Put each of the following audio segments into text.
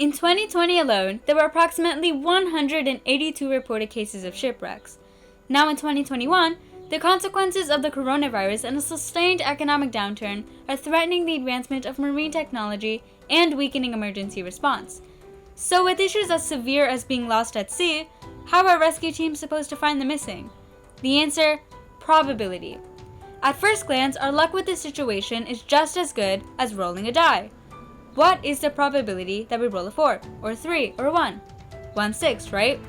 In 2020 alone, there were approximately 182 reported cases of shipwrecks. Now in 2021, the consequences of the coronavirus and a sustained economic downturn are threatening the advancement of marine technology and weakening emergency response. So with issues as severe as being lost at sea, how are rescue teams supposed to find the missing? The answer: probability. At first glance, our luck with this situation is just as good as rolling a die. What is the probability that we roll a 4, or 3, or 1? 1/6, right?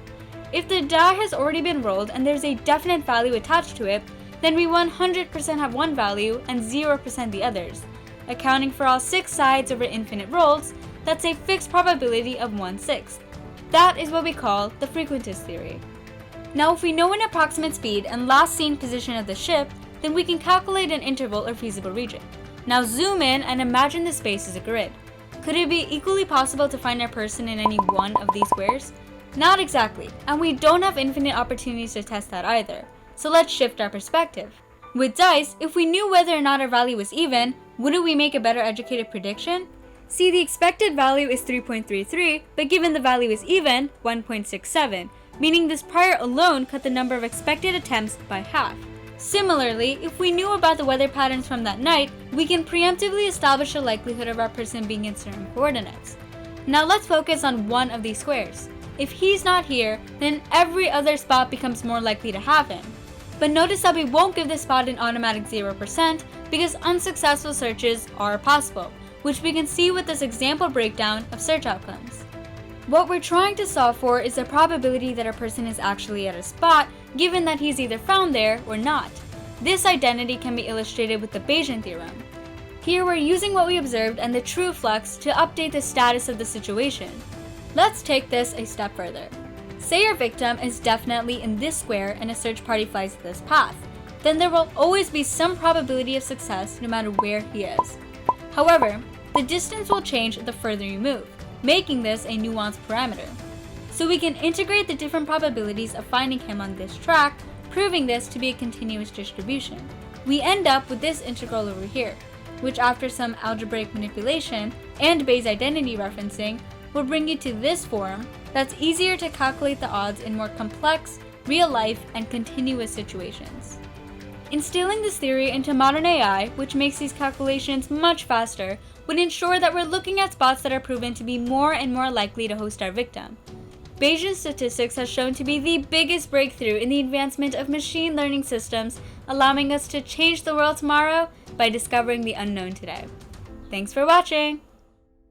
If the die has already been rolled and there's a definite value attached to it, then we 100% have one value and 0% the others. Accounting for all 6 sides over infinite rolls, that's a fixed probability of 1/6. That is what we call the frequentist theory. Now, if we know an approximate speed and last seen position of the ship, then we can calculate an interval or feasible region. Now zoom in and imagine the space as a grid. Could it be equally possible to find our person in any one of these squares? Not exactly, and we don't have infinite opportunities to test that either. So let's shift our perspective. With dice, if we knew whether or not our value was even, wouldn't we make a better educated prediction? See, the expected value is 3.33, but given the value is even, 1.67, meaning this prior alone cut the number of expected attempts by half. Similarly, if we knew about the weather patterns from that night, we can preemptively establish the likelihood of our person being in certain coordinates. Now let's focus on one of these squares. If he's not here, then every other spot becomes more likely to have him. But notice that we won't give this spot an automatic 0% because unsuccessful searches are possible, which we can see with this example breakdown of search outcomes. What we're trying to solve for is the probability that a person is actually at a spot, given that he's either found there or not. This identity can be illustrated with the Bayesian theorem. Here we're using what we observed and the true flux to update the status of the situation. Let's take this a step further. Say your victim is definitely in this square and a search party flies this path. Then there will always be some probability of success no matter where he is. However, the distance will change the further you move, making this a nuanced parameter. So we can integrate the different probabilities of finding him on this track, proving this to be a continuous distribution. We end up with this integral over here, which after some algebraic manipulation and Bayes identity referencing will bring you to this form that's easier to calculate the odds in more complex, real-life, and continuous situations. Instilling this theory into modern AI, which makes these calculations much faster, would ensure that we're looking at spots that are proven to be more and more likely to host our victim. Bayesian statistics has shown to be the biggest breakthrough in the advancement of machine learning systems, allowing us to change the world tomorrow by discovering the unknown today. Thanks for watching!